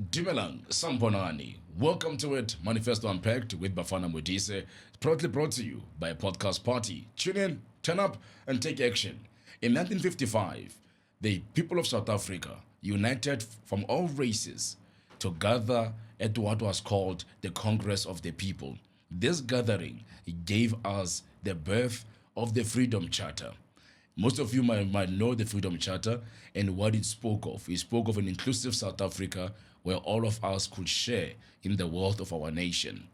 Dumelang, Sambonani. Welcome to it, Manifesto Unpacked with Bafana Modise, proudly brought to you by a podcast party. Tune in, turn up, and take action. In 1955, the people of South Africa united from all races to gather at what was called the Congress of the People. This gathering gave us the birth of the Freedom Charter. Most of you might know the Freedom Charter and what it spoke of. It spoke of an inclusive South Africa where all of us could share in the wealth of our nation.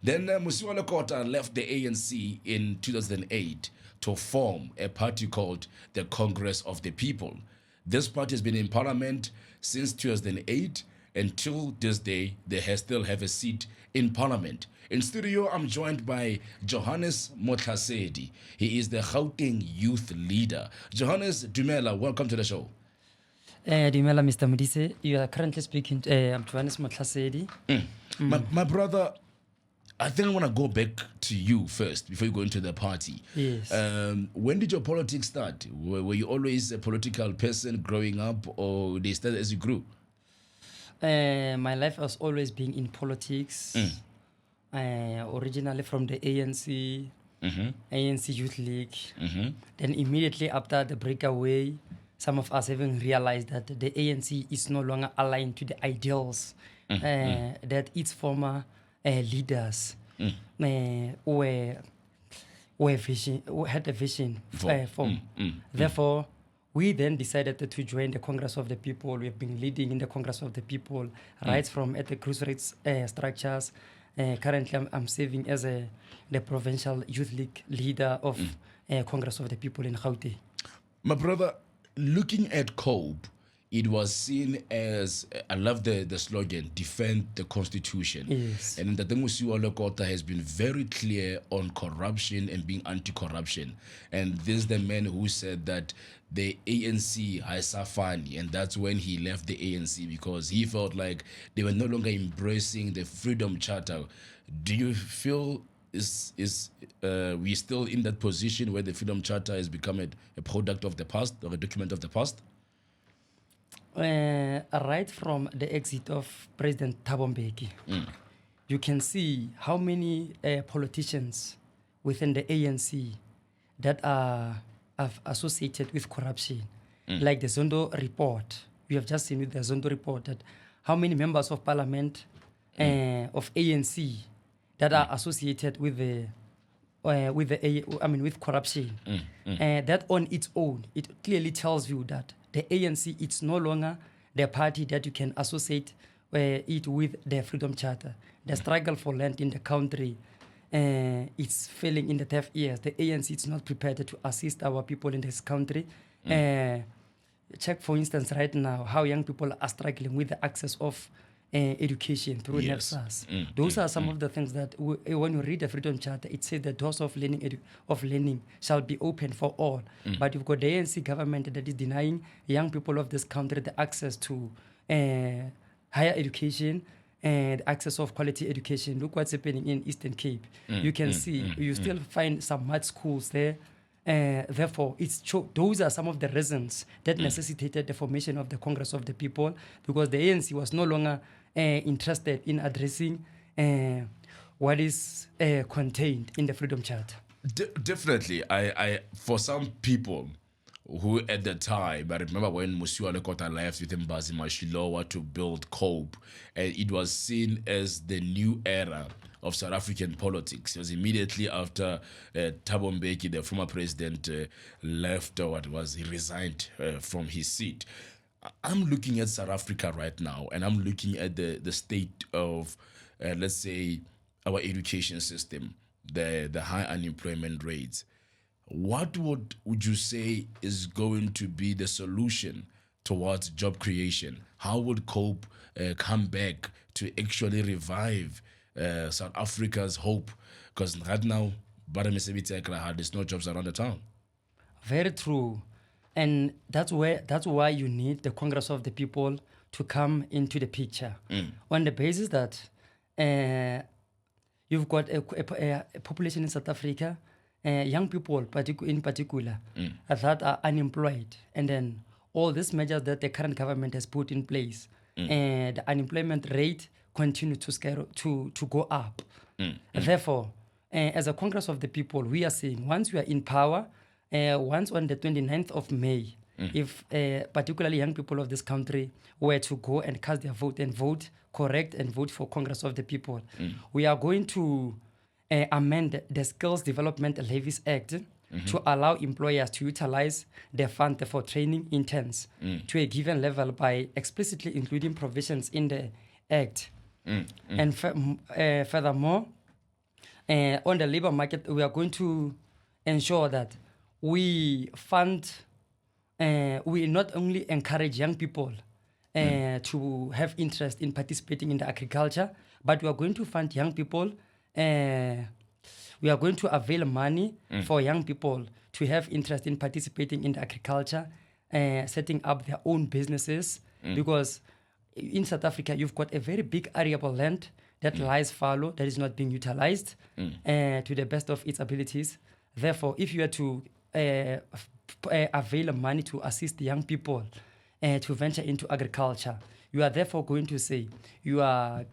Then Mosiuoa Lekota left the ANC in 2008 to form a party called the Congress of the People. This party has been in parliament since 2008. Until this day, they still have a seat in parliament. In studio, I'm joined by Johannes Motlhasedi. He is the Gauteng youth leader. Johannes, Dumela, welcome to the show. Dumela, Mr. Modise. You are currently speaking to I'm Johannes Motlhasedi. My brother, I think I want to go back to you first before you go into the party. Yes. When did your politics start? Were you always a political person growing up, or they started as you grew? My life has always been in politics. Originally from the ANC, ANC Youth League. Then immediately after the breakaway, some of us even realized that the ANC is no longer aligned to the ideals that its former leaders had a vision for. Therefore, we then decided to join the Congress of the People. We have been leading in the Congress of the People, right from at the grassroots structures. Currently, I'm serving as the Provincial Youth League leader of Congress of the People in Gauteng. My brother, looking at COPE, it was seen as, I love the slogan, defend the Constitution. Yes. And the Mosiuoa Lekota has been very clear on corruption and being anti-corruption. And this is the man who said that the ANC haisafani, and that's when he left the ANC because he felt like they were no longer embracing the Freedom Charter. Do you feel we still in that position where the Freedom Charter has become a product of the past or a document of the past? Right from the exit of President Thabo Mbeki, you can see how many politicians within the ANC that are associated with corruption. Like the Zondo report, we have just seen with the Zondo report that how many members of parliament of ANC that are associated with with corruption. That on its own, it clearly tells you that the ANC, it's no longer the party that you can associate it with the Freedom Charter. The struggle for land in the country, it's failing in the tough years. The ANC is not prepared to assist our people in this country. Check, for instance, right now, how young people are struggling with the access of education through NEPSAS. Those are some of the things that when you read the Freedom Charter, it says the doors of learning shall be open for all. But you've got the ANC government that is denying young people of this country the access to higher education and access of quality education. Look what's happening in Eastern Cape. You can see, you still find some mud schools there. Therefore, those are some of the reasons that necessitated the formation of the Congress of the People, because the ANC was no longer interested in addressing what is contained in the Freedom Charter. Definitely. I for some people who at the time, I remember when Mosiuoa Lekota left with Mbhazima, Shilowa to build COPE, and it was seen as the new era of South African politics. It was immediately after Thabo Mbeki, the former president, left, he resigned from his seat. I'm looking at South Africa right now, and I'm looking at the state of, let's say, our education system, the high unemployment rates. What would you say is going to be the solution towards job creation? How would COPE come back to actually revive South Africa's hope? Because right now, there's no jobs around the town. Very true. And that's why you need the Congress of the People to come into the picture. On the basis that you've got a population in South Africa, young people in particular, that are unemployed. And then all these measures that the current government has put in place, the unemployment rate continue to go up. Therefore, as a Congress of the People, we are saying once we are in power, once on the 29th of May, if particularly young people of this country were to go and cast their vote and vote correct and vote for Congress of the People, we are going to amend the Skills Development Levies Act to allow employers to utilize their fund for training interns to a given level by explicitly including provisions in the Act. And furthermore, on the labor market, we are going to ensure that we fund, we not only encourage young people to have interest in participating in the agriculture, but we are going to fund young people. We are going to avail money for young people to have interest in participating in the agriculture, setting up their own businesses, because in South Africa, you've got a very big arable land that lies fallow, that is not being utilized to the best of its abilities. Therefore, if you are to avail money to assist the young people to venture into agriculture, you are therefore going to say you are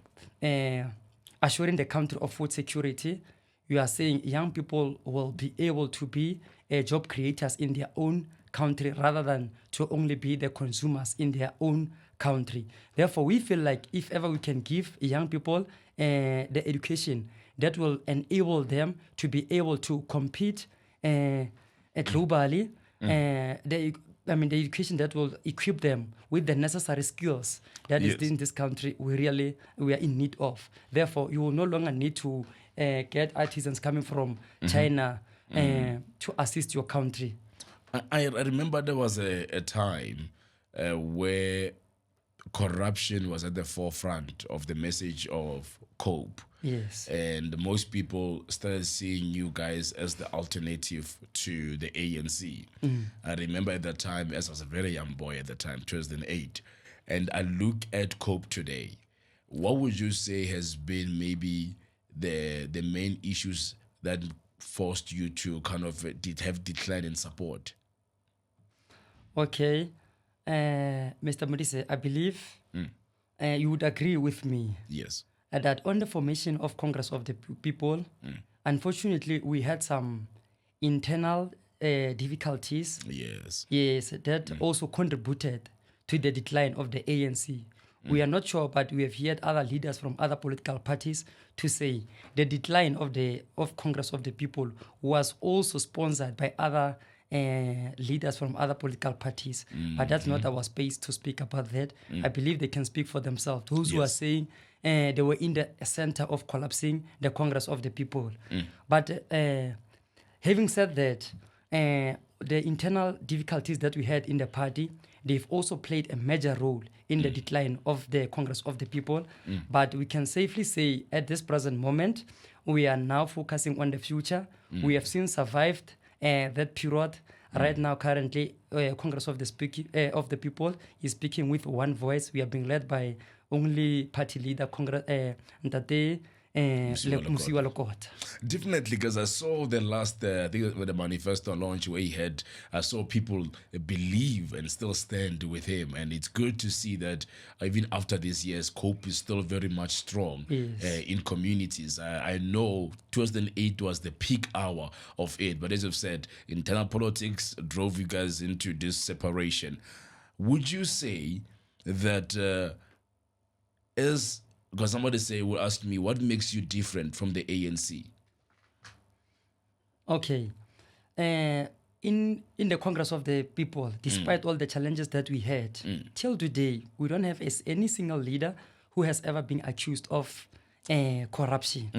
assuring the country of food security. You are saying young people will be able to be job creators in their own country rather than to only be the consumers in their own country. Therefore, we feel like if ever we can give young people the education that will enable them to be able to compete globally, the education that will equip them with the necessary skills that is in this country we are in need of. Therefore, you will no longer need to get artisans coming from China to assist your country. I remember there was a time where corruption was at the forefront of the message of COPE. Yes. And most people started seeing you guys as the alternative to the ANC. I remember at that time, as I was a very young boy at the time, 2008, and I look at COPE today. What would you say has been maybe the main issues that forced you to kind of have decline in support? Okay. Mr. Modise, I believe you would agree with me. Yes. That on the formation of Congress of the People, unfortunately, we had some internal difficulties. Yes, that also contributed to the decline of the ANC. We are not sure, but we have heard other leaders from other political parties to say the decline of Congress of the People was also sponsored by other leaders from other political parties. But that's not our space to speak about that. I believe they can speak for themselves. Those who are saying they were in the center of collapsing the Congress of the People. But having said that, the internal difficulties that we had in the party, they've also played a major role in the decline of the Congress of the People. But we can safely say at this present moment, we are now focusing on the future. We have since survived that period. Right now, currently, Congress of the People is speaking with one voice. We are being led by only party leader, Ntate Mosiuoa Lekota. Definitely, because I saw the last, I think with the Manifesto launch where I saw people believe and still stand with him. And it's good to see that even after these years, COPE is still very much strong in communities. I know 2008 was the peak hour of it. But as I've said, internal politics drove you guys into this separation. Would you say that because somebody will ask me, what makes you different from the ANC? Okay. In the Congress of the People, despite all the challenges that we had, till today, we don't have any single leader who has ever been accused of corruption.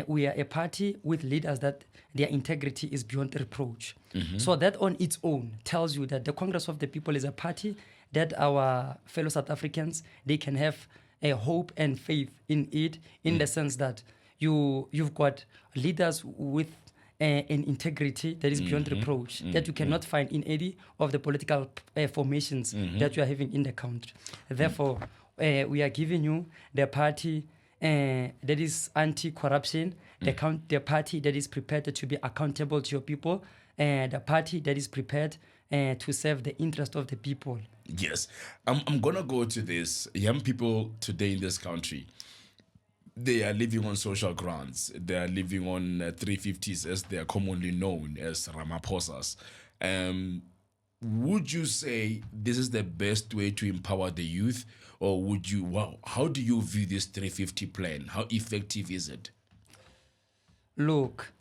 We are a party with leaders that their integrity is beyond reproach. So that on its own tells you that the Congress of the People is a party that our fellow South Africans, they can have a hope and faith in it, in the sense that you've got leaders with an integrity that is beyond reproach, that you cannot find in any of the political formations that you are having in the country. Therefore, we are giving you the party that is anti-corruption, the party that is prepared to be accountable to your people, the party that is prepared to serve the interest of the people. Yes. I'm going to go to this. Young people today in this country, they are living on social grants. They are living on 350s, as they are commonly known as Ramaphosa's. Would you say this is the best way to empower the youth? Or would you, how do you view this 350 plan? How effective is it? Look,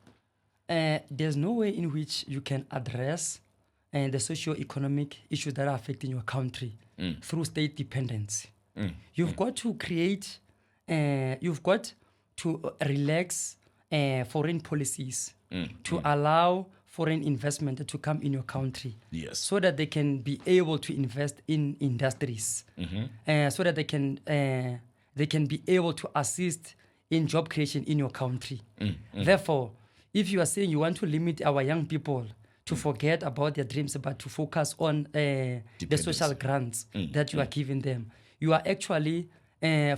there's no way in which you can address the socio-economic issues that are affecting your country through state dependency. You've got to create, you've got to relax foreign policies to allow foreign investment to come in your country. Yes. So that they can be able to invest in industries, so that they can be able to assist in job creation in your country. Therefore, if you are saying you want to limit our young people to forget about their dreams but to focus on the social grants that you are giving them, you are actually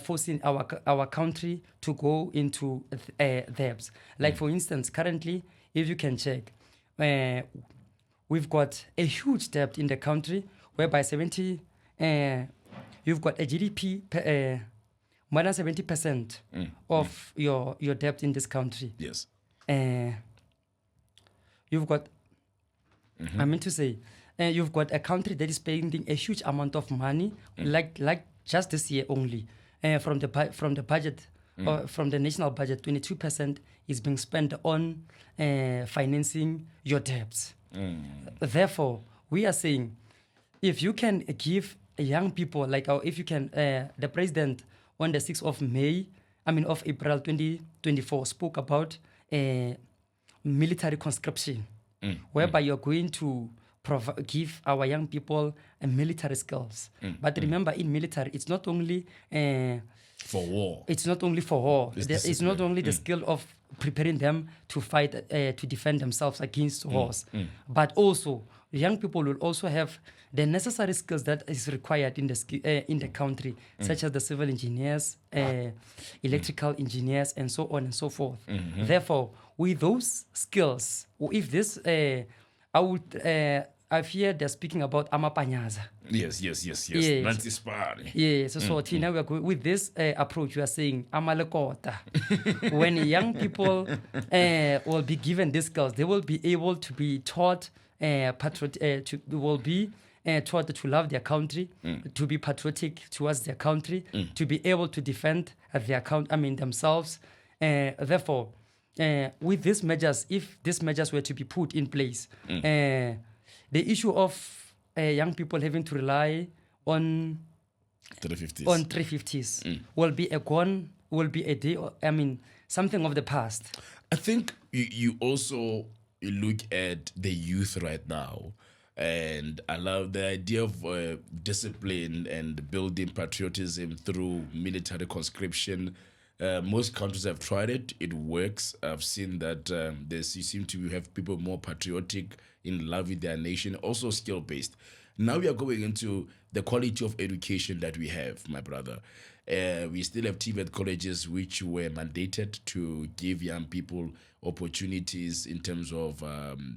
forcing our country to go into debts. Like for instance, currently, if you can check, we've got a huge debt in the country whereby you've got a GDP more than 70% of your debt in this country. Yes. You've got, I mean to say, you've got a country that is spending a huge amount of money, like just this year only, from the budget, from the national budget, 22% is being spent on financing your debts. Therefore, we are saying, if you can give young people, if you can, the president on the 6th of April 2024 spoke about military conscription, whereby you're going to give our young people military skills. But remember, in military, it's not only for war. It's not only for war. It's not only the skill of preparing them to fight, to defend themselves against wars, but also young people will also have the necessary skills that is required in the country, such as the civil engineers, electrical engineers, and so on and so forth. Therefore, with those skills, if this, I fear they're speaking about Amapanyaza. Yes. Yes. So Tina, we are going with this approach. We are saying Mosiuoa Lekota. When young people will be given these skills, they will be able to be taught taught to love their country, to be patriotic towards their country, to be able to defend themselves. Therefore, with these measures, if these measures were to be put in place, the issue of young people having to rely on 350s will be a day. Something of the past. I think you also look at the youth right now, and I love the idea of discipline and building patriotism through military conscription. Most countries have tried it. It works. I've seen that you seem to have people more patriotic, in love with their nation, also skill-based. Now we are going into the quality of education that we have, my brother. We still have TVET colleges which were mandated to give young people opportunities in terms of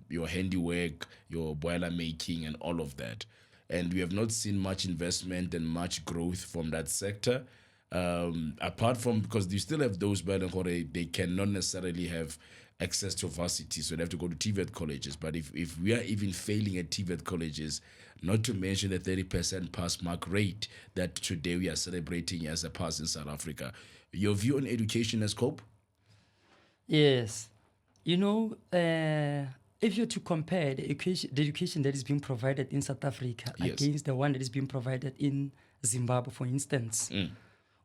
your handiwork, your boiler making, and all of that. And we have not seen much investment and much growth from that sector. Apart from, because you still have those they cannot necessarily have access to varsity, so they have to go to TVET colleges. But if we are even failing at TVET colleges, not to mention the 30% pass mark rate that today we are celebrating as a pass in South Africa, your view on education as scope? Yes. If you're to compare the education that is being provided in South Africa against the one that is being provided in Zimbabwe, for instance,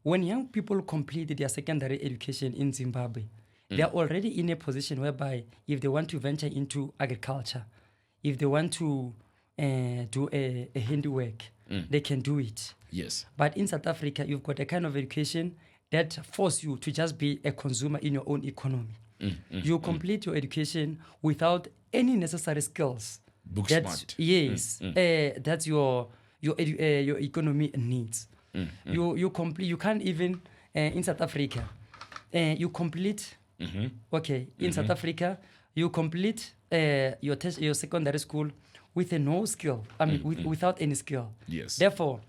when young people complete their secondary education in Zimbabwe, they are already in a position whereby if they want to venture into agriculture, if they want to do a handiwork, they can do it. Yes. But in South Africa, you've got a kind of education that force you to just be a consumer in your own economy. You complete your education without any necessary skills. Book smart. Yes, that's your economy needs. You can't even in South Africa. You complete. In South Africa, you complete your secondary school with a no skill. I mean, without any skill. Yes. Therefore,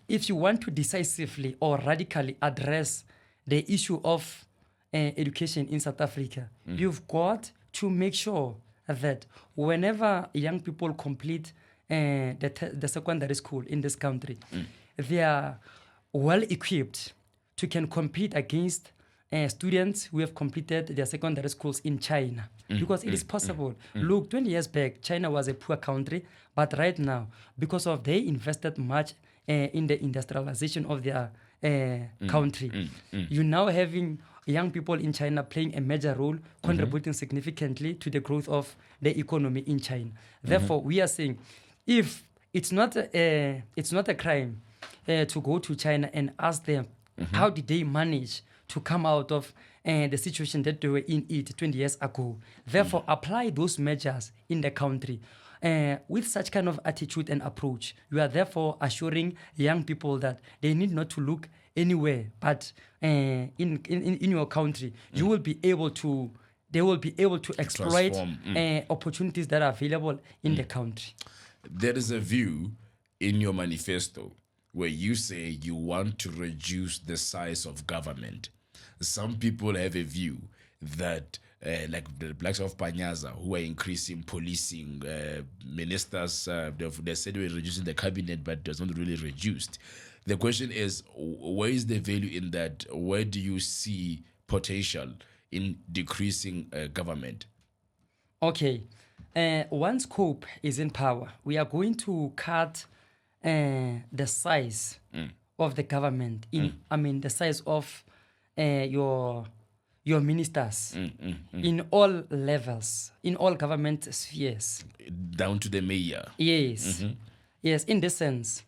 if you want to decisively or radically address the issue of education in South Africa, you've got to make sure that whenever young people complete the secondary school in this country, they are well equipped to can compete against students who have completed their secondary schools in China. Because it is possible. Look, 20 years back, China was a poor country, but right now, because of they invested much in the industrialization of their country, you're now having young people in China playing a major role, contributing significantly to the growth of the economy in China. Therefore, we are saying, if it's not a crime to go to China and ask them how did they manage to come out of the situation that they were in it 20 years ago. Therefore, apply those measures in the country. With such kind of attitude and approach, you are therefore assuring young people that they need not to look anywhere, but in your country, they will be able to exploit opportunities that are available in the country. There is a view in your manifesto where you say you want to reduce the size of government. Some people have a view that like the blacks of Panyaza, who are increasing policing, ministers, they said they were reducing the cabinet, but it was not really reduced. The question is, where is the value in that? Where do you see potential in decreasing government? Okay. Once COPE is in power, we are going to cut the size of the government. The size of your ministers in all levels, in all government spheres. Down to the mayor. Yes. Yes, in this sense.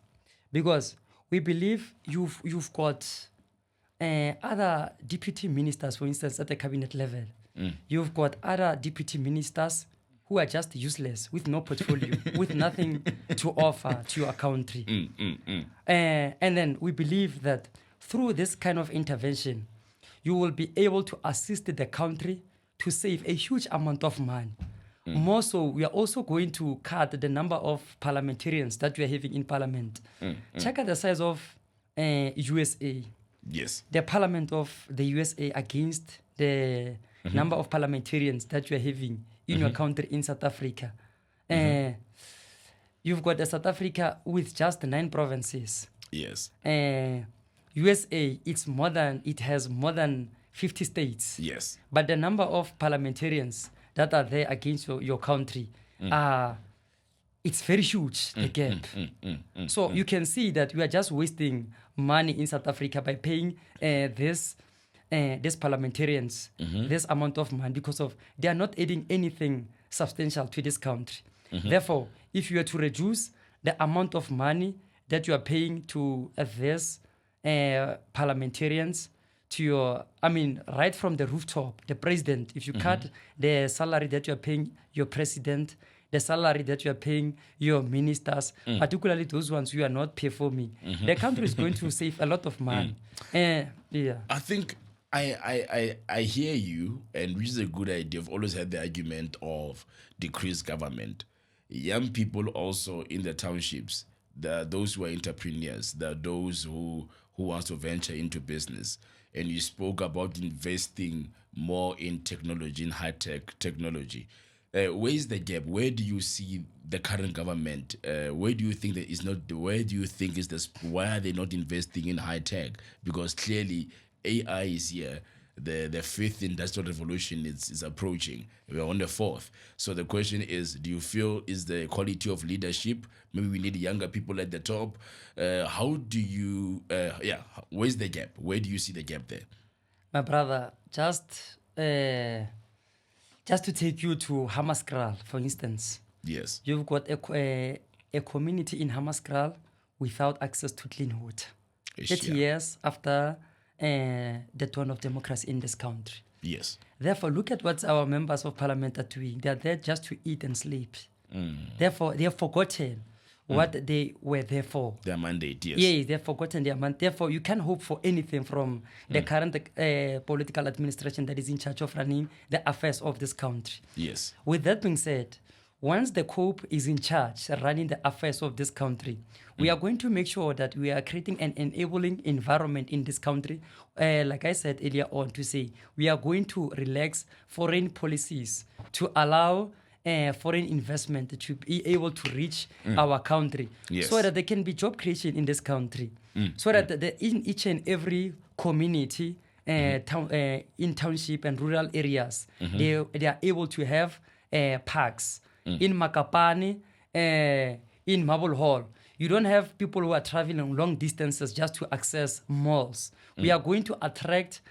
Because we believe you've got other deputy ministers, for instance, at the cabinet level. You've got other deputy ministers who are just useless, with no portfolio, with nothing to offer to your country. And then we believe that through this kind of intervention, you will be able to assist the country to save a huge amount of money. More so, we are also going to cut the number of parliamentarians that we are having in parliament. Check out the size of USA. Yes. The parliament of the USA against the number of parliamentarians that you are having in your country in South Africa. You've got South Africa with just 9 provinces. Yes. USA, it has more than 50 states. Yes. But the number of parliamentarians that are there against your country, it's very huge, the gap. So you can see that we are just wasting money in South Africa by paying these parliamentarians this amount of money, because of they are not adding anything substantial to this country. Therefore, if you are to reduce the amount of money that you are paying to these parliamentarians, right from the rooftop, the president, if you cut the salary that you are paying your president, the salary that you are paying your ministers, particularly those ones who are not performing, the country is going to save a lot of money. I think I hear you, and which is a good idea. I've always had the argument of decreased government. Young people also in the townships, there are those who are entrepreneurs, there are those who want to venture into business. And you spoke about investing more in technology, in high-tech technology. Where is the gap? Where do you see the current government? Where do you think that is not? Where do you think is this? Why are they not investing in high tech? Because clearly AI is here. The 5th industrial revolution is approaching. We're on the 4th. So the question is, do you feel is the quality of leadership? Maybe we need younger people at the top. How do you? Where's the gap? Where do you see the gap there? My brother, just to take you to Hammaskral, for instance. Yes. You've got a community in Hammaskral without access to clean water. 30 years after the dawn of democracy in this country. Yes. Therefore, look at what our members of parliament are doing. They are there just to eat and sleep. Therefore, they have forgotten what they were there for. Their mandate, yes. Yeah, they've forgotten their mandate. Therefore, you can't hope for anything from the current political administration that is in charge of running the affairs of this country. Yes. With that being said, once the COPE is in charge, running the affairs of this country, we are going to make sure that we are creating an enabling environment in this country. Like I said earlier on, to say we are going to relax foreign policies to allow foreign investment to be able to reach our country, so that there can be job creation in this country, so that in each and every community, in township and rural areas, they are able to have parks. In Makapane, in Marble Hall, you don't have people who are traveling long distances just to access malls. We are going to attract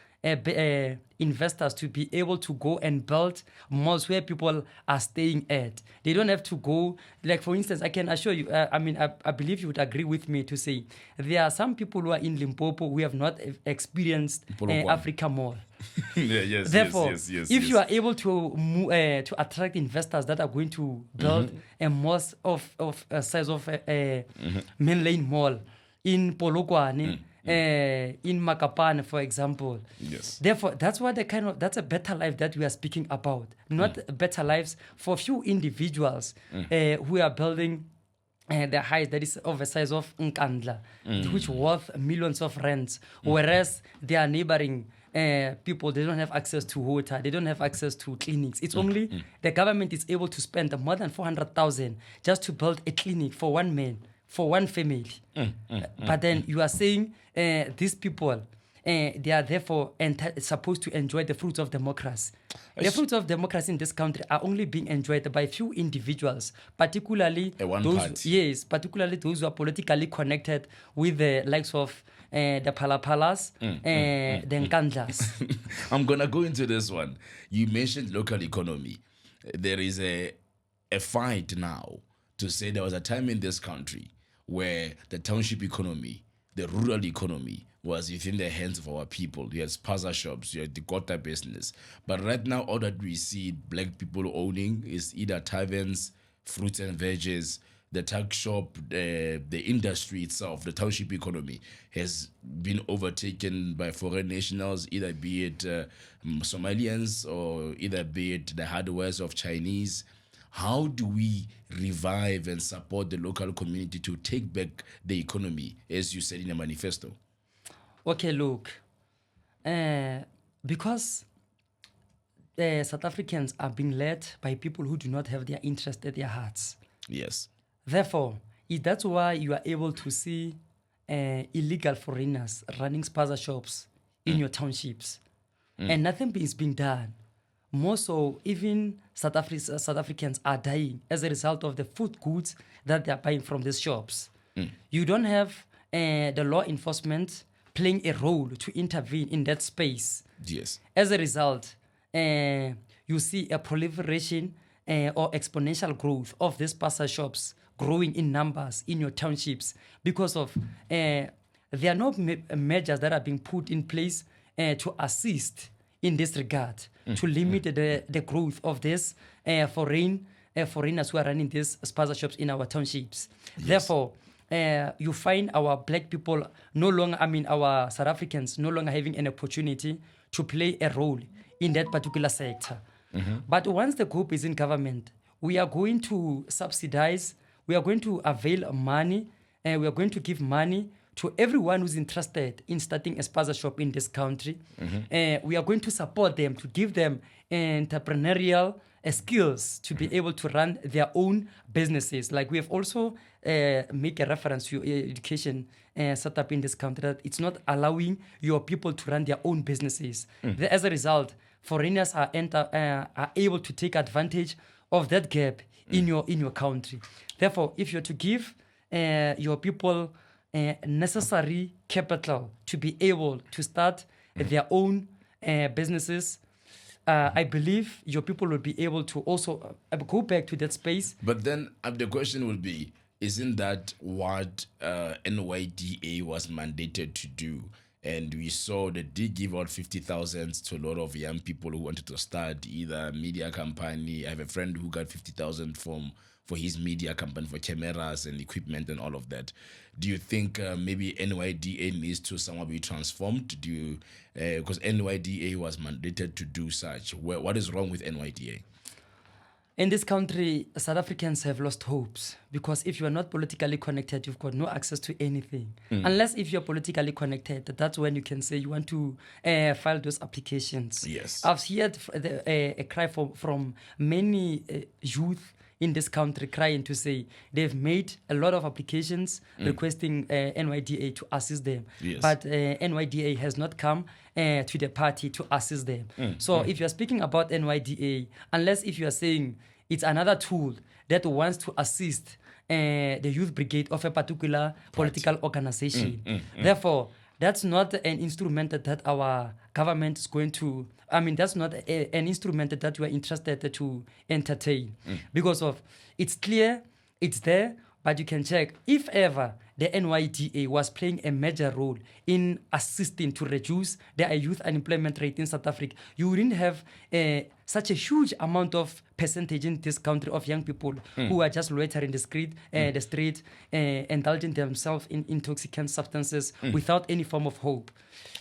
investors to be able to go and build malls where people are staying at. They don't have to go, like for instance, I can assure you, I believe you would agree with me to say there are some people who are in Limpopo who have not experienced Africa Mall. Therefore, if you are able to attract investors that are going to build a mall of size of Main Lane Mall in Polokwane, in Makapane, for example. Therefore, that's what that's a better life that we are speaking about. Not better lives for few individuals who are building the house that is of a size of Nkandla, which worth millions of rands, whereas their neighboring people, they don't have access to water, they don't have access to clinics. It's only the government is able to spend more than 400,000 just to build a clinic for one man, for one family. But then you are saying these people, they are therefore supposed to enjoy the fruits of democracy. The fruits of democracy in this country are only being enjoyed by few individuals, particularly particularly those who are politically connected with the likes of the Palapalas, the Nkandlas. I'm gonna go into this one. You mentioned local economy. There is a fight now to say there was a time in this country where the township economy, the rural economy, was within the hands of our people. You had spaza shops, you had the Gota business. But right now, all that we see black people owning is either taverns, fruits and veggies, the tuck shop, the industry itself, the township economy has been overtaken by foreign nationals, either be it Somalians or either be it the hardwares of Chinese. How do we revive and support the local community to take back the economy, as you said in the manifesto? Okay, look, because South Africans are being led by people who do not have their interest at their hearts. Yes. Therefore, that's why you are able to see illegal foreigners running spaza shops in your townships. And nothing is being done. More so, even South Africans are dying as a result of the food goods that they are buying from these shops. You don't have the law enforcement playing a role to intervene in that space. Yes. As a result, you see a proliferation or exponential growth of these spaza shops growing in numbers in your townships because of there are no measures that are being put in place to assist in this regard, to limit the growth of this foreigners who are running these spaza shops in our townships. Yes. Therefore, you find our black people our South Africans no longer having an opportunity to play a role in that particular sector. But once the group is in government, we are going to subsidize, we are going to avail money, and we are going to give money to everyone who's interested in starting a spaza shop in this country. We are going to support them, to give them entrepreneurial skills to be able to run their own businesses. Like we have also make a reference to education set up in this country that it's not allowing your people to run their own businesses. As a result, foreigners are able to take advantage of that gap in your country. Therefore, if you're to give your people necessary capital to be able to start their own businesses, I believe your people will be able to also go back to that space. But then the question will be, isn't that what NYDA was mandated to do? And we saw that they give out 50,000 to a lot of young people who wanted to start either a media company. I have a friend who got 50,000 for his media company, for cameras and equipment and all of that. Do you think maybe NYDA needs to somehow be transformed? Do you because NYDA was mandated to do such? What is wrong with NYDA? In this country, South Africans have lost hopes because if you are not politically connected, you've got no access to anything. Unless if you're politically connected, that's when you can say you want to file those applications. Yes. I've heard a cry from many youth in this country crying to say they've made a lot of applications requesting NYDA to assist them. Yes. But NYDA has not come to the party to assist them. So if you're speaking about NYDA, unless if you are saying it's another tool that wants to assist the youth brigade of a particular political organization. Therefore, that's not an instrument that our government is going to, that's not an instrument that we are interested to entertain. Because of, it's clear, it's there, but you can check. If ever the NYDA was playing a major role in assisting to reduce the youth unemployment rate in South Africa, you wouldn't have such a huge amount of percentage in this country of young people who are just loitering the street, indulging themselves in intoxicant substances without any form of hope.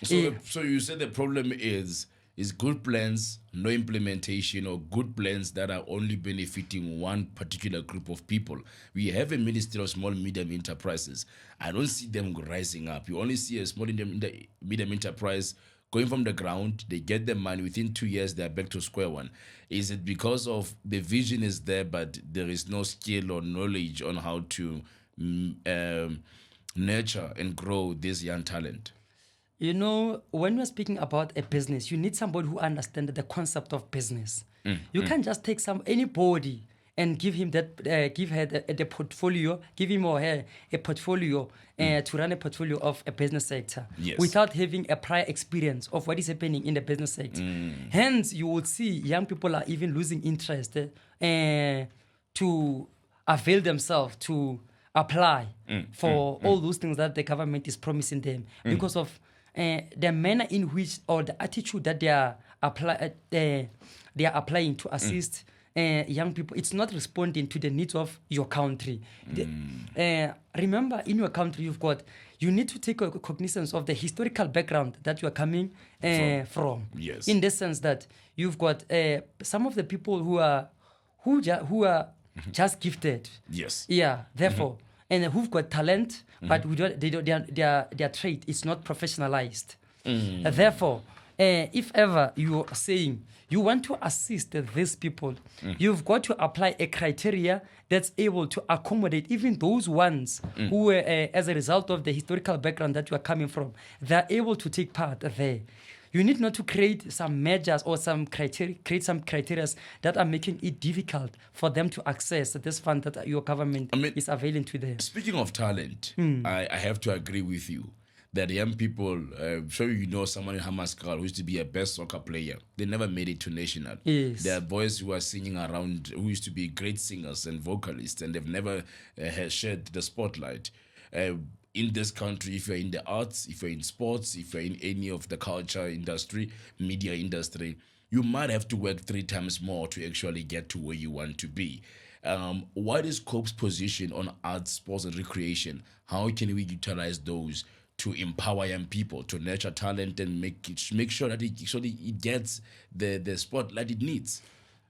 So you said the problem is good plans, no implementation, or good plans that are only benefiting one particular group of people. We have a Ministry of Small and Medium Enterprises. I don't see them rising up. You only see a small and medium enterprise going from the ground. They get the money. Within 2 years, they're back to square one. Is it because of the vision is there, but there is no skill or knowledge on how to nurture and grow this young talent? You know, when we're speaking about a business, you need somebody who understands the concept of business. You can't just take anybody and give him give her the portfolio, give him or her a portfolio to run a portfolio of a business sector without having a prior experience of what is happening in the business sector. Hence, you would see young people are even losing interest to avail themselves to apply for all those things that the government is promising them because of the manner in which, or the attitude that they are applying to assist young people. It's not responding to the needs of your country. Remember, in your country, you need to take cognizance of the historical background that you are coming from. Yes. In the sense that you've got some of the people who are just gifted. Yes. Yeah. Therefore. And who've got talent, but their trade is not professionalized. Therefore, if ever you are saying you want to assist these people, you've got to apply a criteria that's able to accommodate even those ones who, as a result of the historical background that you are coming from, they're able to take part there. You need not to create some measures or create some criteria that are making it difficult for them to access this fund that your government is availing to them. Speaking of talent, I have to agree with you that young people, I'm sure you know someone in Hamaskal who used to be a best soccer player. They never made it to national. Yes. There are boys who are singing around who used to be great singers and vocalists, and they've never shared the spotlight. In this country, if you're in the arts, if you're in sports, if you're in any of the culture industry, media industry, you might have to work 3 times more to actually get to where you want to be. What is COPE's position on arts, sports, and recreation? How can we utilize those to empower young people, to nurture talent, and make sure that it gets the spotlight it needs?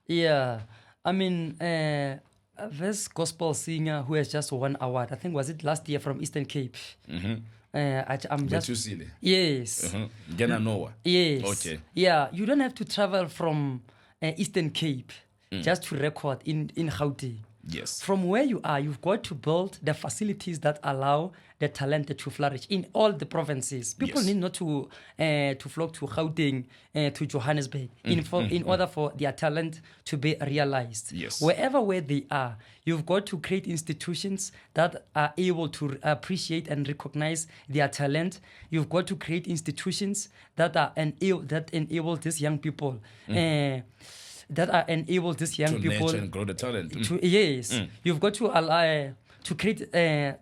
Yeah, this gospel singer who has just won award, I think was it last year from Eastern Cape. I'm just yes. Noah. Yes. Okay. Yeah, you don't have to travel from Eastern Cape just to record in Gauteng. Yes. From where you are, you've got to build the facilities that allow the talent to flourish in all the provinces. People need not to flock to Gauteng, to Johannesburg, in order for their talent to be realized. Yes. Where they are, you've got to create institutions that are able to appreciate and recognize their talent. You've got to create institutions that enable these young people. That enable these young people nurture and grow the talent. You've got to allow to create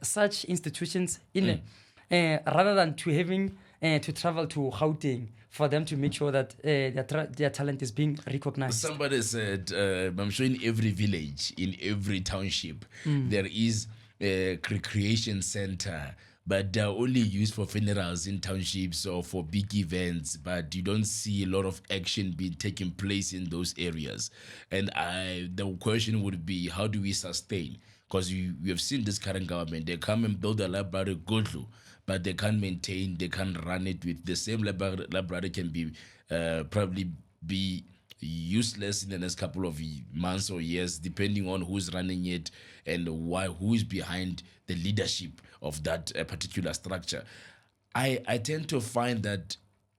such institutions in rather than to having to travel to Gauteng for them to make sure that their talent is being recognized. Somebody said, I'm sure in every village, in every township, there is a recreation center but they're only used for funerals in townships or for big events, but you don't see a lot of action being taking place in those areas. And the question would be, how do we sustain? Because we have seen this current government, they come and build a library, good, but they can't maintain, they can't run it. With the same library can be probably be useless in the next couple of months or years, depending on who's running it and who is behind the leadership of that particular structure. I tend to find that,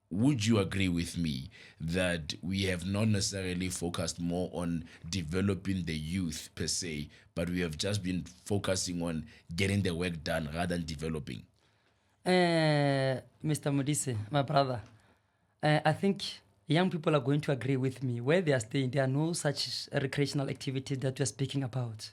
would you agree with me that we have not necessarily focused more on developing the youth per se, but we have just been focusing on getting the work done rather than developing? Mr. Modise, my brother, I think young people are going to agree with me. Where they are staying, there are no such recreational activities that we're speaking about.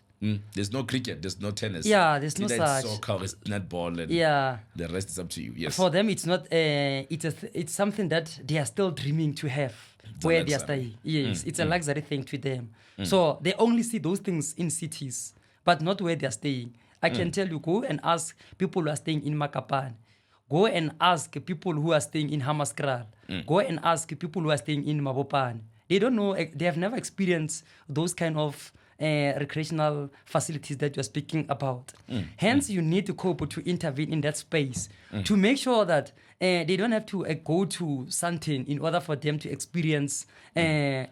There's no cricket, there's no tennis. Yeah, there's no It's such. soccer, it's netball, and Yeah. the rest is up to you. Yes. For them, it's not. It's something that they are still dreaming to have It's a where they are luxury. staying. Yes, it's a luxury thing to them. So they only see those things in cities, but not where they are staying. I can tell you, go and ask people who are staying in Makapan. Go and ask people who are staying in Hamaskral. Go and ask people who are staying in Mabopan. They don't know. They have never experienced those kind of recreational facilities that you're speaking about. Hence, you need to cope to intervene in that space to make sure that they don't have to go to something in order for them to experience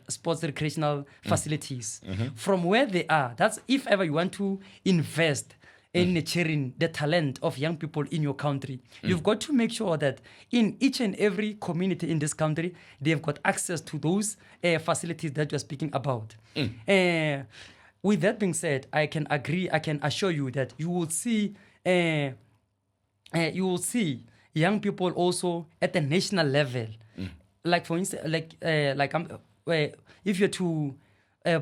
sports recreational facilities. From where they are, that's if ever you want to invest in nurturing the talent of young people in your country. You've got to make sure that in each and every community in this country, they've got access to those facilities that you're speaking about. With that being said, I can agree, I can assure you that you will see young people also at the national level. Like for instance, if you're to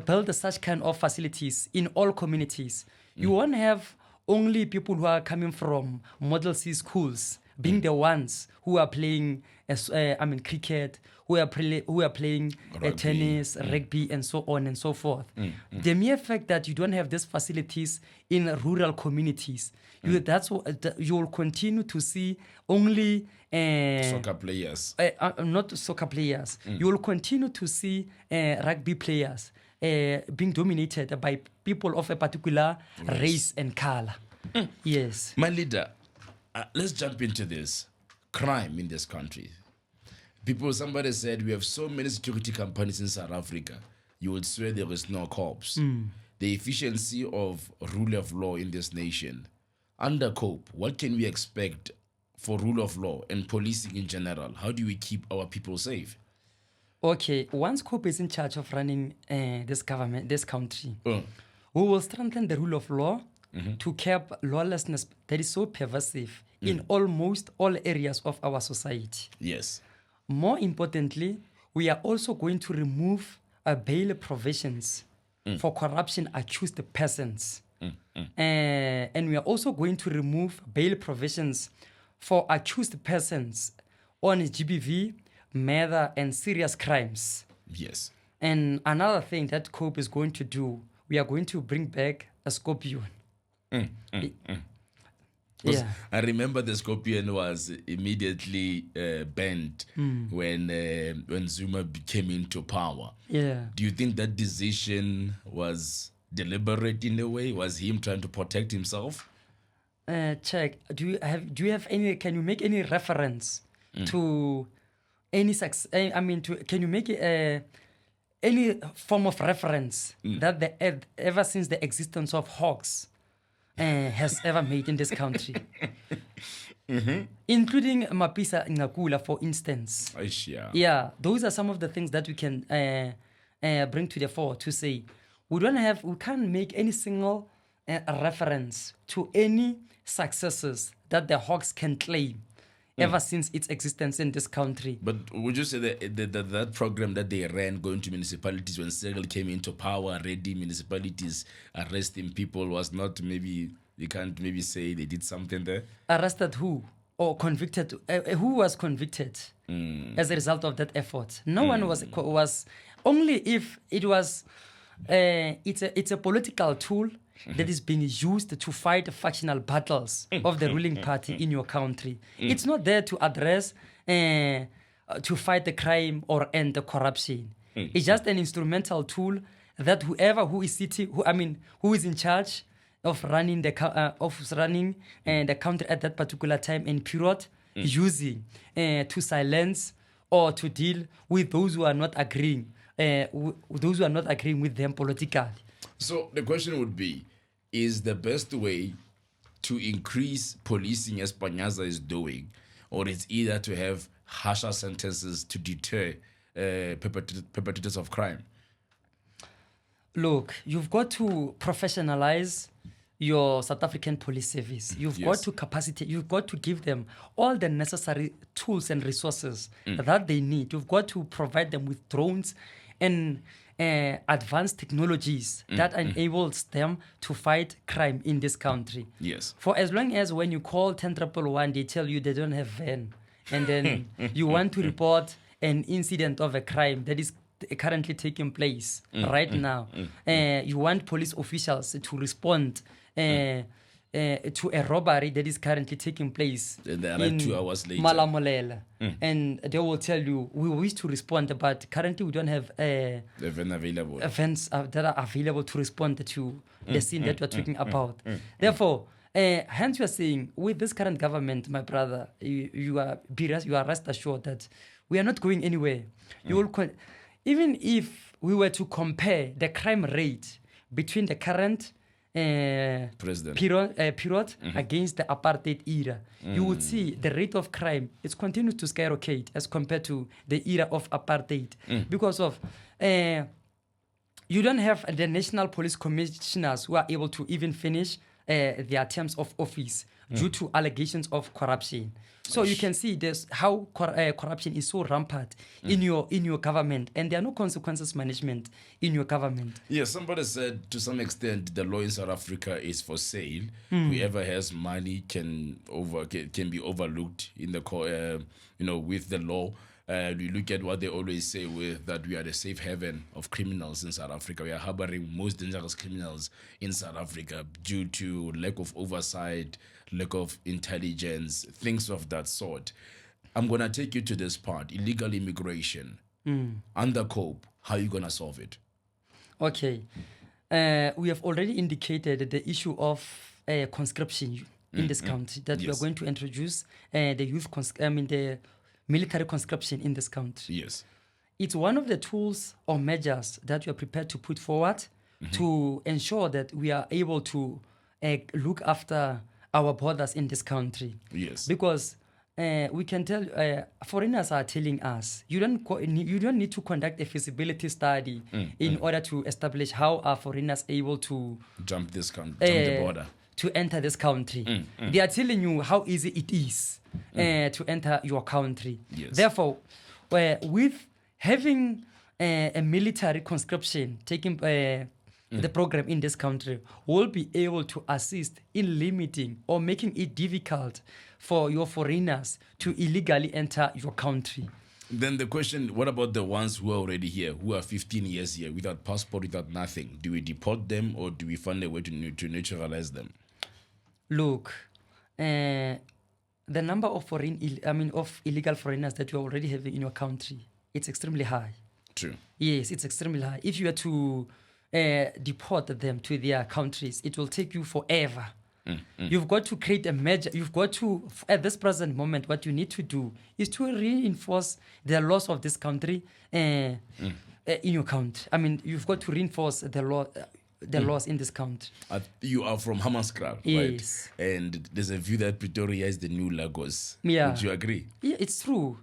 build such kind of facilities in all communities, you won't have only people who are coming from Model C schools being the ones who are playing cricket, who are playing tennis, rugby, and so on and so forth. The mere fact that you don't have these facilities in rural communities, you will continue to see only soccer players. not soccer players. You will continue to see rugby players being dominated by people of a particular race and color. Yes. My leader, let's jump into this. Crime in this country. Somebody said we have so many security companies in South Africa, you would swear there is no cops. The efficiency of rule of law in this nation. Under COPE, what can we expect for rule of law and policing in general? How do we keep our people safe? Okay, once COPE is in charge of running this country, we will strengthen the rule of law to curb lawlessness that is so pervasive in almost all areas of our society. Yes. More importantly, we are also going to remove bail provisions for corruption accused persons. And we are also going to remove bail provisions for accused persons on GBV, murder, and serious crimes. Yes. And another thing that COPE is going to do, we are going to bring back a scorpion. Yeah. I remember the scorpion was immediately banned when Zuma came into power. Yeah. Do you think that decision was deliberate in a way? Was him trying to protect himself? Check. Do you have any? Can you make any reference to any success? Can you make any form of reference that ever since the existence of hawks has ever made in this country, including Mapisa Ngakula, for instance? Yeah, those are some of the things that we can bring to the fore to say we can't make any single reference to any successes that the hawks can claim ever since its existence in this country. But would you say that program that they ran going to municipalities when Segal came into power, already municipalities arresting people, was not, maybe you can't maybe say they did something there? Arrested who? Or convicted? Who was convicted as a result of that effort? No one was only if it was, it's a political tool that is being used to fight factional battles of the ruling party in your country. It's not there to address, to fight the crime or end the corruption. It's just an instrumental tool that whoever who is sitting, who is in charge of running the the country at that particular time and period, using to silence or to deal with those who are not agreeing, with them politically. So the question would be, is the best way to increase policing as Panyaza is doing, or it's either to have harsher sentences to deter perpetrators of crime? Look, you've got to professionalize your South African police service. You've got to capacitate, you've got to give them all the necessary tools and resources that they need. You've got to provide them with drones and advanced technologies that enables them to fight crime in this country. Yes. For as long as when you call 10111, they tell you they don't have van, and then you want to report an incident of a crime that is currently taking place right now. You want police officials to respond to a robbery that is currently taking place And they arrive 2 hours later. Malamolela. And they will tell you, we wish to respond, but currently we don't have Event available. events that are available to respond to the scene that we're talking about. Therefore, hence we are saying, with this current government, my brother, you are rest assured that we are not going anywhere. You will even if we were to compare the crime rate between the current President. period against the apartheid era, you would see the rate of crime is continues to skyrocket as compared to the era of apartheid because of you don't have the national police commissioners who are able to even finish their terms of office due to allegations of corruption. So you can see this how corruption is so rampant in your government, and there are no consequences management in your government. Yeah, somebody said to some extent the law in South Africa is for sale. Whoever has money can be overlooked in the with the law. We look at what they always say with that we are the safe haven of criminals in South Africa. We are harboring most dangerous criminals in South Africa due to lack of oversight, lack of intelligence, things of that sort. I'm going to take you to this part, illegal immigration. Under COPE, how are you going to solve it? Okay. We have already indicated the issue of conscription in this country, that we are going to introduce the military conscription in this country. Yes. It's one of the tools or measures that we are prepared to put forward to ensure that we are able to look after our borders in this country. Yes. Because we can tell, foreigners are telling us, you don't need to conduct a feasibility study in order to establish how are foreigners able to jump the border. To enter this country. They are telling you how easy it is to enter your country. Yes. Therefore, with having a military conscription taking the program in this country, we'll be able to assist in limiting or making it difficult for your foreigners to illegally enter your country. Then the question, what about the ones who are already here, who are 15 years here, without passport, without nothing? Do we deport them, or do we find a way to naturalize them? Look, the number of illegal foreigners that you are already having in your country, it's extremely high. True. Yes, it's extremely high. If you were to deport them to their countries, it will take you forever. You've got to create a measure. You've got to, at this present moment, what you need to do is to reinforce the laws of this country in your country. I mean, you've got to reinforce the law. The laws in this country. You are from Hammanskraal, yes. Right? And there's a view that Pretoria is the new Lagos. Yeah. Would you agree? Yeah, it's true.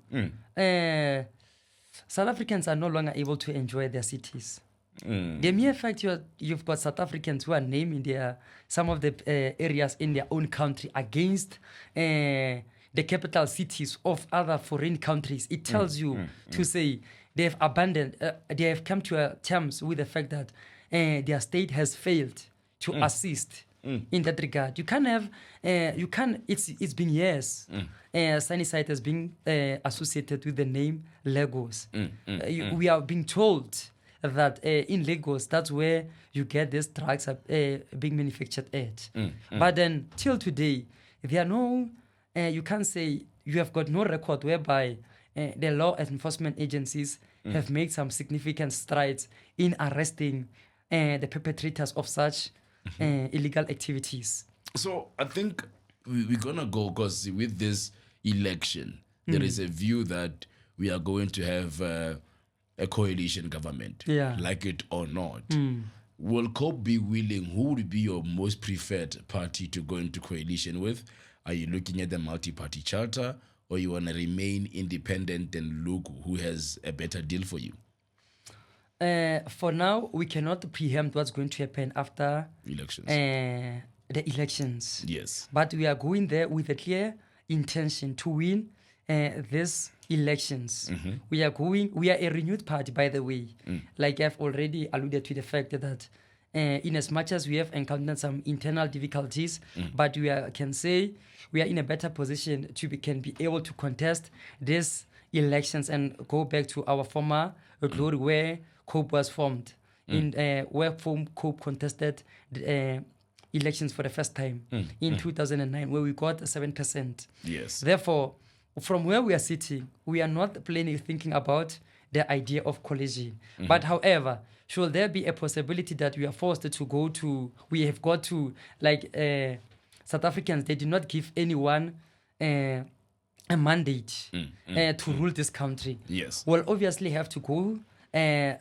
South Africans are no longer able to enjoy their cities. The mere fact you've got South Africans who are naming some of the areas in their own country against the capital cities of other foreign countries, it tells you to say they have abandoned, they have come to terms with the fact that their state has failed to assist in that regard. You can't have, it's been years. Sunnyside has been associated with the name Lagos. We are being told that in Lagos, that's where you get these drugs being manufactured at. But then till today, there are no, you can't say you have got no record whereby the law enforcement agencies have made some significant strides in arresting the perpetrators of such illegal activities. So I think we're going to go, because with this election, there is a view that we are going to have a coalition government, like it or not. Will COPE be willing? Who would be your most preferred party to go into coalition with? Are you looking at the multi-party charter, or you want to remain independent and look who has a better deal for you? For now, we cannot preempt what's going to happen after elections. The elections. Yes. But we are going there with a clear intention to win these elections. We are a renewed party, by the way. Like I've already alluded to the fact that in as much as we have encountered some internal difficulties, but can say we are in a better position can be able to contest these elections and go back to our former glory where COPE was formed, where COPE contested the elections for the first time in 2009, where we got 7%. Yes. Therefore, from where we are sitting, we are not plainly thinking about the idea of coalition. But however, should there be a possibility that we are forced to go to, we have got to, like South Africans, they did not give anyone a mandate to rule this country. Yes. We'll obviously have to go. And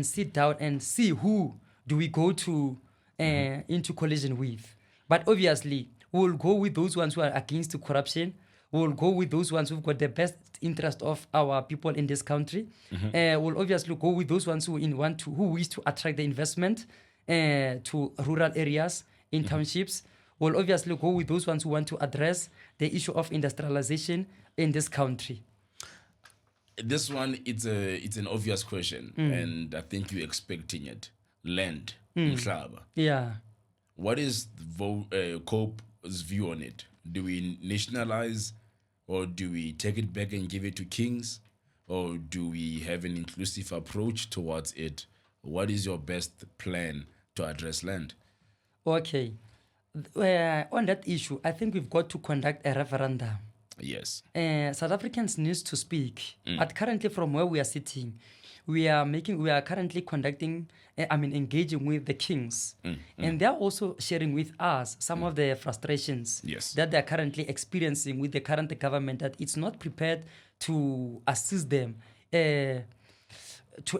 sit down and see who do we go to into coalition with. But obviously, we'll go with those ones who are against corruption. We'll go with those ones who've got the best interest of our people in this country. We'll obviously go with those ones who wish to attract the investment to rural areas in townships. We'll obviously go with those ones who want to address the issue of industrialization in this country. This one, it's an obvious question, and I think you're expecting it. Land, Mhlaba. Yeah. What is COPE's view on it? Do we nationalize, or do we take it back and give it to kings, or do we have an inclusive approach towards it? What is your best plan to address land? Okay. On that issue, I think we've got to conduct a referendum. Yes. South Africans need to speak, but currently from where we are sitting, we are currently engaging with the kings, and they're also sharing with us some of the frustrations that they're currently experiencing with the current government, that it's not prepared to assist them to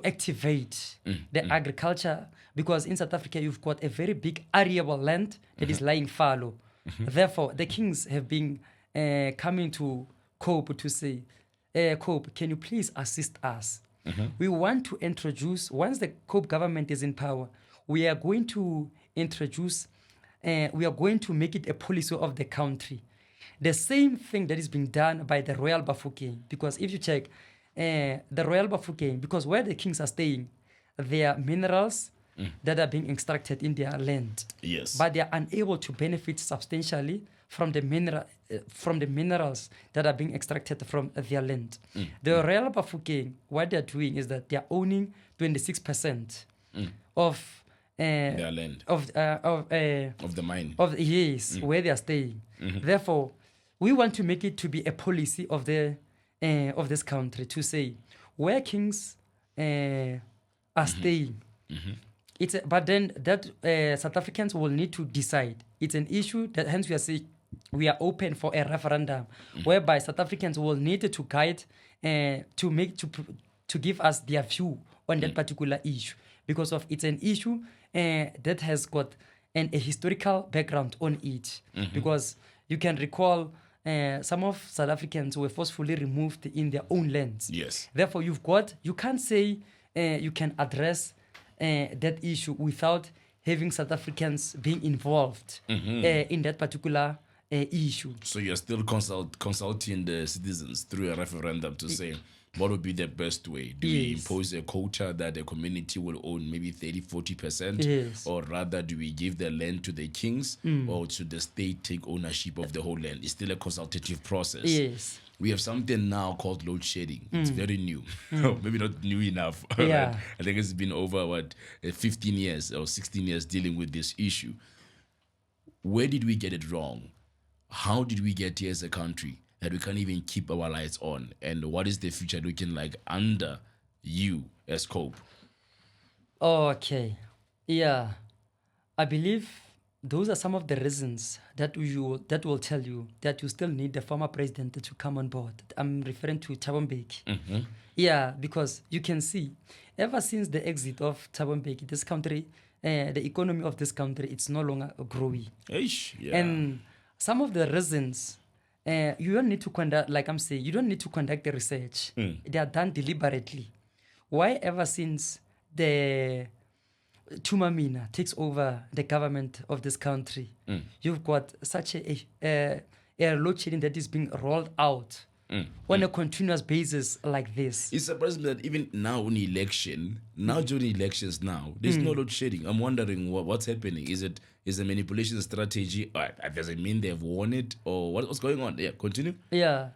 activate the agriculture, because in South Africa you've got a very big arable land that is lying fallow. Therefore, the kings have been coming to COPE to say, COPE, can you please assist us? We want to introduce, once the COPE government is in power, we are going to introduce, we are going to make it a policy of the country. The same thing that is being done by the Royal Bafokeng, because if you check the Royal Bafokeng, because where the kings are staying, there are minerals that are being extracted in their land. Yes. But they are unable to benefit substantially from the minerals that are being extracted from their land. The Royal Bafokeng, what they're doing is that they're owning 26% of their land, of the mine, where they are staying. Therefore, we want to make it to be a policy of this country to say where kings are staying. But then that South Africans will need to decide. It's an issue that hence we are saying we are open for a referendum, whereby South Africans will need to guide to give us their view on that particular issue, because of it's an issue that has got a historical background on it. Because you can recall some of South Africans were forcefully removed in their own lands. Yes. Therefore, you can't say you can address that issue without having South Africans being involved in that particular issue. So you're still consulting the citizens through a referendum to say what would be the best way? Do we impose a quota that the community will own maybe 30-40%? Yes. Or rather, do we give the land to the kings, or should the state take ownership of the whole land? It's still a consultative process. Yes. we have something now called load shedding. It's very new. Maybe not new enough. Yeah. Right? I think it's been over 15 years or 16 years dealing with this issue. Where did we get it wrong? How did we get here as a country that we can't even keep our lights on? And what is the future looking like under you as COPE? Okay. Yeah. I believe those are some of the reasons that will tell you that you still need the former president to come on board. I'm referring to Thabo Mbeki. Yeah, because you can see, ever since the exit of Thabo Mbeki, this country, the economy of this country, it's no longer growing. Eish, yeah. And some of the reasons, you don't need to conduct, like I'm saying, you don't need to conduct the research. They are done deliberately. Why ever since the Tumamina takes over the government of this country, you've got such a load shedding that is being rolled out on a continuous basis like this. It's surprising that even now in election, during elections now, there's no load shedding. I'm wondering what's happening. Is a manipulation strategy? Does it mean they've won it? Or what's going on? Yeah, continue. Yeah.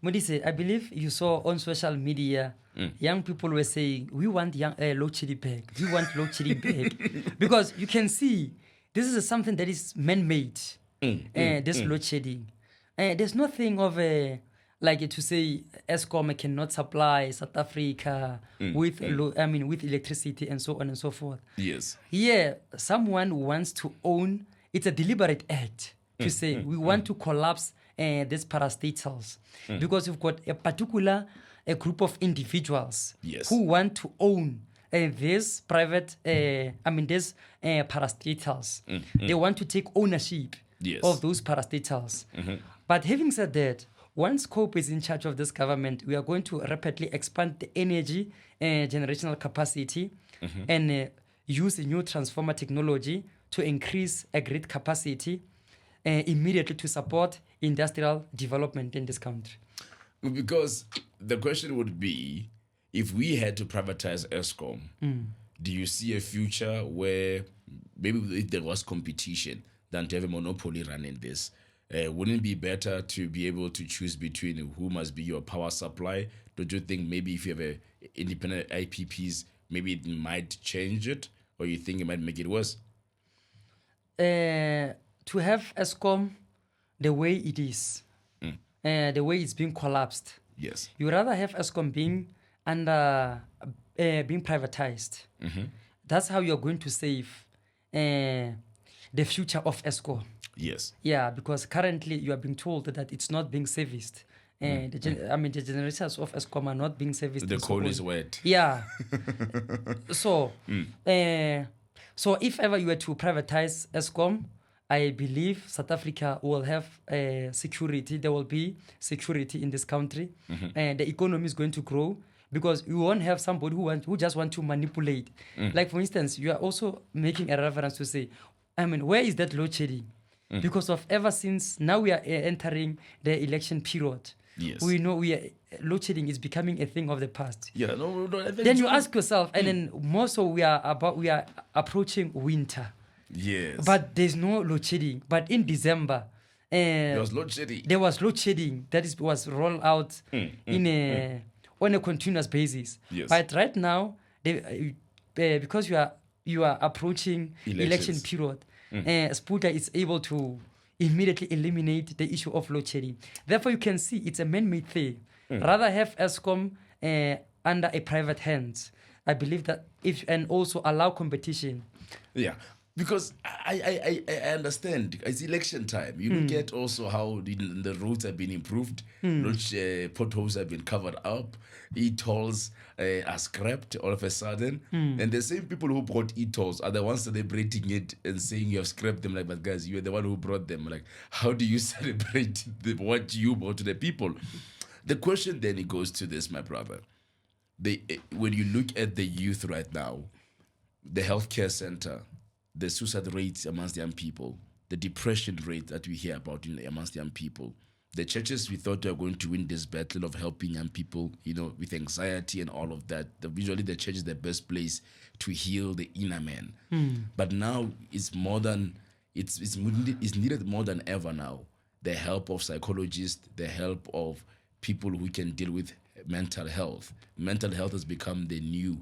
Modise, I believe you saw on social media, young people were saying, we want load shedding back. We want load shedding back. Because you can see, this is something that is man-made, this load shedding. There's nothing of like to say Eskom cannot supply South Africa with electricity and so on and so forth. Yes. Yeah, someone wants to own, it's a deliberate act to say we want to collapse these parastatals because we've got a group of individuals who want to own these private, these parastatals. They want to take ownership of those parastatals. But having said that, once COPE is in charge of this government, we are going to rapidly expand the energy generational capacity and use a new transformer technology to increase a grid capacity immediately to support industrial development in this country. Because the question would be, if we had to privatize Eskom, do you see a future where maybe if there was competition than to have a monopoly running this? Wouldn't it be better to be able to choose between who must be your power supply? Don't you think maybe if you have independent IPPs, maybe it might change it? Or you think it might make it worse? To have Eskom the way it is, the way it's being collapsed, yes, you rather have Eskom being being privatized. That's how you're going to save the future of Eskom. Yes. Yeah, because currently you are being told that it's not being serviced. The generators of Eskom are not being serviced. The coal is wet. Yeah. So if ever you were to privatize Eskom, I believe South Africa will have security. There will be security in this country, and the economy is going to grow because you won't have somebody who just want to manipulate. Like for instance, you are also making a reference to say, where is that load shedding? Because of ever since now we are entering the election period. Yes. We know load shedding is becoming a thing of the past. Yeah, no. Then you ask yourself, and then more so we are approaching winter. Yes. But there's no load shedding. But in December, there was load shedding. There was load shedding was rolled out on a continuous basis. Yes. But right now, because you are approaching election period, Sputa is able to immediately eliminate the issue of load shedding. Therefore, you can see it's a man-made thing. Rather have Eskom under a private hands. I believe that and also allow competition. Yeah. Because I understand it's election time. You look at also how the roads have been improved, potholes have been covered up, e-tolls are scrapped all of a sudden, and the same people who brought e-tolls are the ones celebrating it and saying you have scrapped them. Like, but guys, you are the one who brought them. Like, how do you celebrate what you brought to the people? The question then it goes to this, my brother. When you look at the youth right now, the healthcare center, the suicide rates amongst young people, the depression rate that we hear about amongst young people, the churches we thought were going to win this battle of helping young people, with anxiety and all of that. Visually, the church is the best place to heal the inner man. But now it's more than it's needed more than ever now the help of psychologists, the help of people who can deal with mental health. Mental health has become the new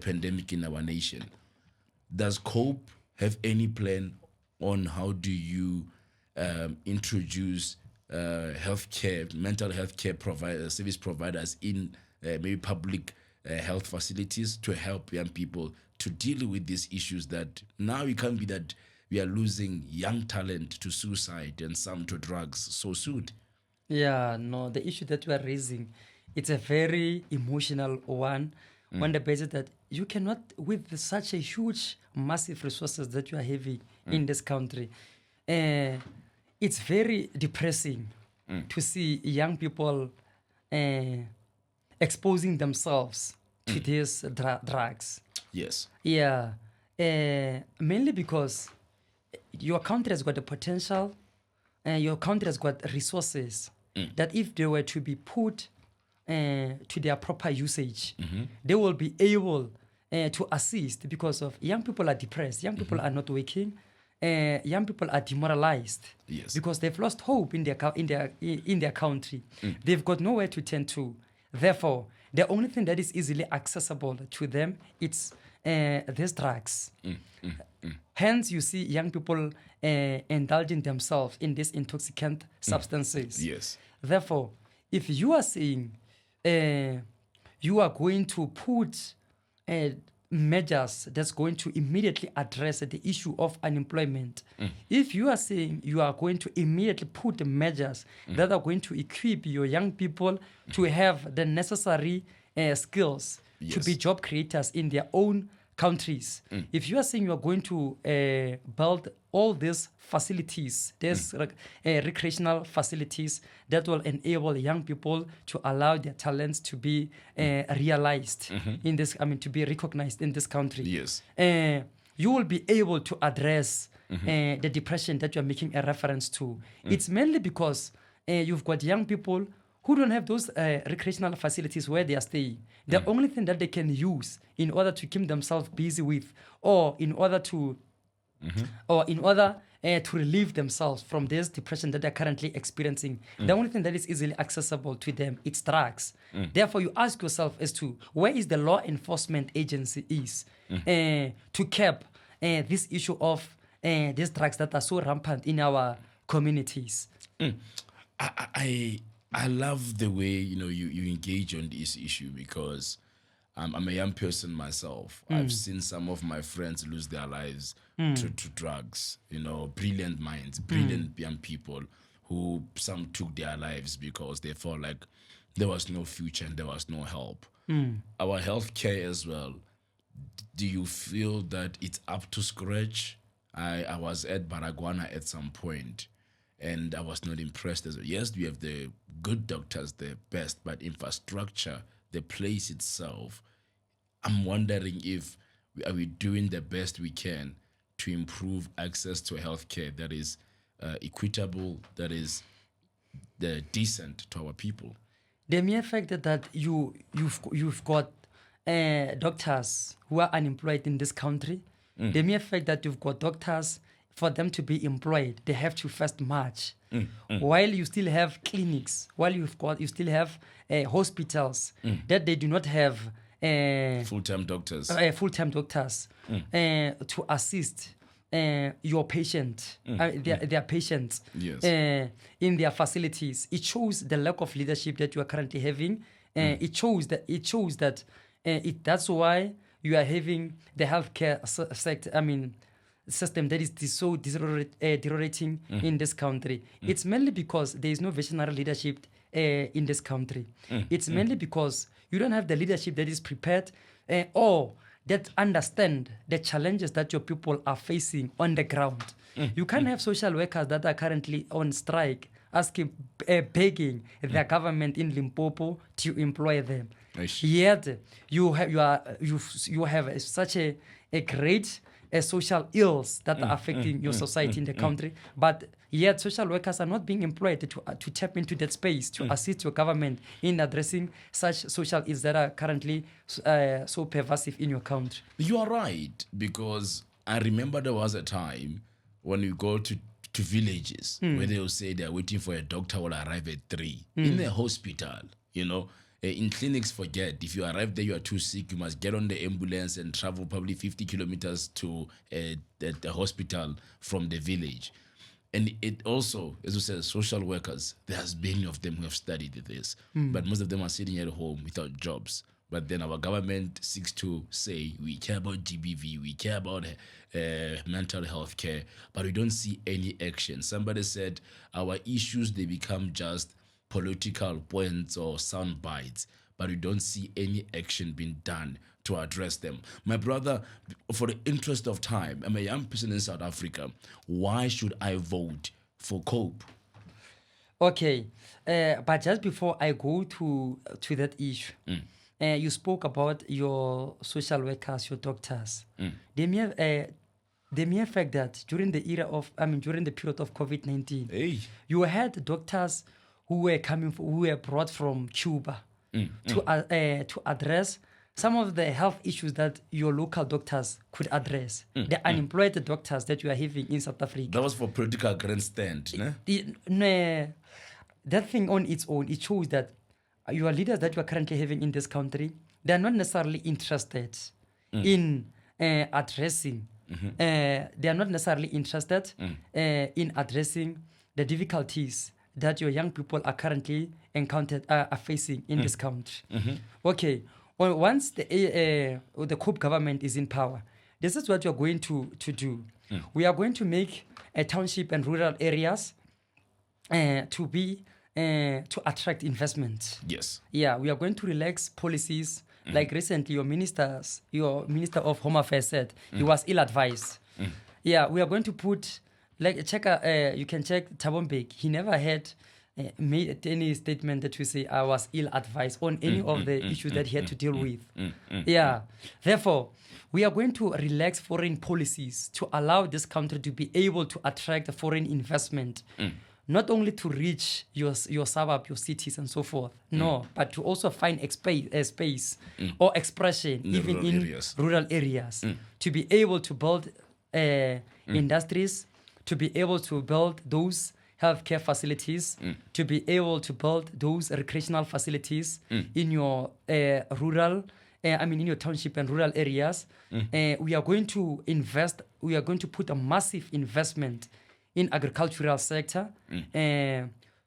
pandemic in our nation. Does COPE have any plan on how do you introduce mental health care service providers in maybe public health facilities to help young people to deal with these issues that now it can't be that we are losing young talent to suicide and some to drugs so soon? Yeah, no, the issue that we are raising, it's a very emotional one on the basis that you cannot, with such a huge, massive resources that you are having in this country, it's very depressing to see young people exposing themselves to these drugs. Yes. Yeah, mainly because your country has got the potential, and your country has got resources that if they were to be put to their proper usage, they will be able to assist, because of young people are depressed, young people are not working, young people are demoralized, Yes. because they've lost hope in their country. They've got nowhere to turn to. Therefore, the only thing that is easily accessible to them, it's these drugs. Hence, you see young people indulging themselves in these intoxicant substances. Yes. Therefore, if you are saying you are going to put measures that's going to immediately address the issue of unemployment, if you are saying you are going to immediately put measures that are going to equip your young people to have the necessary skills to be job creators in their own countries, if you are saying you are going to build all these facilities, these recreational facilities that will enable young people to allow their talents to be realized in this, to be recognized in this country, Yes. you will be able to address the depression that you are making a reference to. It's mainly because you've got young people who don't have those recreational facilities where they are staying. The only thing that they can use in order to keep themselves busy with, or in order to relieve themselves from this depression that they're currently experiencing, the only thing that is easily accessible to them, it's drugs. Therefore, you ask yourself as to where is the law enforcement agency is to cap this issue of these drugs that are so rampant in our communities. I love the way you engage on this issue, because I'm a young person myself. I've seen some of my friends lose their lives to drugs. Brilliant minds, brilliant young people who some took their lives because they felt like there was no future and there was no help. Our healthcare as well. Do you feel that it's up to scratch? I was at Baragwana at some point, and I was not impressed. Yes, we have the good doctors, the best, but infrastructure, the place itself, I'm wondering if are we doing the best we can to improve access to healthcare that is equitable, that is decent to our people. The mere fact that you've got doctors who are unemployed in this country, the mere fact that you've got doctors, for them to be employed, they have to first march. While you still have clinics, while you still have hospitals that they do not have full-time doctors to assist your patient, their patients, yes, in their facilities. It shows the lack of leadership that you are currently having. It shows that that's why you are having the healthcare sector. System that is so deteriorating in this country. It's mainly because there is no visionary leadership in this country. It's mainly because you don't have the leadership that is prepared or that understand the challenges that your people are facing on the ground. You can't have social workers that are currently on strike asking, begging the government in Limpopo to employ them. Yet you have such a great social ills that are affecting your society in the country, but yet social workers are not being employed to tap into that space to assist your government in addressing such social ills that are currently so pervasive in your country. You are right, because I remember there was a time when you go to to villages where they will say they're waiting for a doctor who will arrive at 3. In a hospital, in clinics, forget. If you arrive there, you are too sick, you must get on the ambulance and travel probably 50 kilometers to the hospital from the village. And it also, as we said, social workers, there's many of them who have studied this, but most of them are sitting at home without jobs. But then our government seeks to say, we care about GBV, we care about mental health care, but we don't see any action. Somebody said our issues, they become just political points or sound bites, but we don't see any action being done to address them. My brother, for the interest of time, I'm a young person in South Africa. Why should I vote for COPE? Okay, but just before I go to that issue, you spoke about your social workers, your doctors. The mere fact that during the period of COVID-19, you had doctors who were brought from Cuba to address some of the health issues that your local doctors could address. The unemployed doctors that you are having in South Africa. That was for political grandstand, that thing on its own, it shows that your leaders that you are currently having in this country, they are not necessarily interested in addressing. They are not necessarily interested in addressing the difficulties that your young people are currently are facing in this country. Okay, well, once the COPE government is in power, this is what you are going to do. We are going to make a township and rural areas to attract investment. Yes. Yeah, we are going to relax policies. Like recently, your minister of Home Affairs said he was ill-advised. Yeah, we are going to put you can check Thabo Mbeki. He never had made any statement that we say I was ill-advised on any of the issues that he had to deal with. Yeah, therefore, we are going to relax foreign policies to allow this country to be able to attract foreign investment. Not only to reach your suburb, your cities, and so forth. No, but to also find space or expression even in rural areas. To be able to build industries, to be able to build those healthcare facilities, to be able to build those recreational facilities in your in your township and rural areas. We are going to invest. We are going to put a massive investment in agricultural sector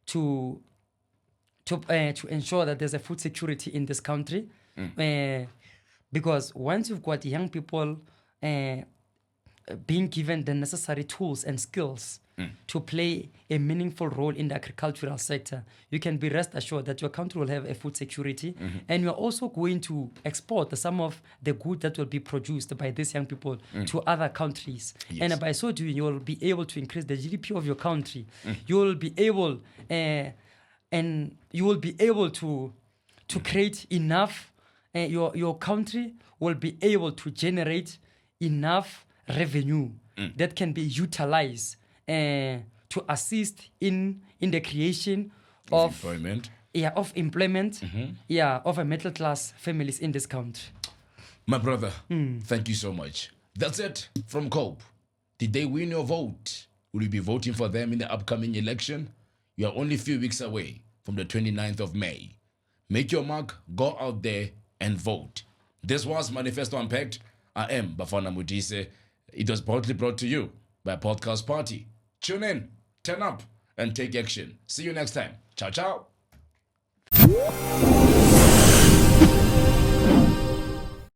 to ensure that there's a food security in this country. Because once you've got young people being given the necessary tools and skills to play a meaningful role in the agricultural sector, you can be rest assured that your country will have a food security. And you're also going to export some of the good that will be produced by these young people to other countries. Yes. And by so doing, you will be able to increase the GDP of your country. You will be able to create enough. Your country will be able to generate enough revenue that can be utilized to assist in the creation of employment. Of a middle class families in this country. My brother, thank you so much. That's it from COPE. Did they win your vote? Will you be voting for them in the upcoming election? You are only a few weeks away from the 29th of May. Make your mark, go out there and vote. This was Manifesto Unpacked. I am Bafana Modise. It was proudly brought to you by Podcast Party. Tune in, turn up, and take action. See you next time. Ciao, ciao.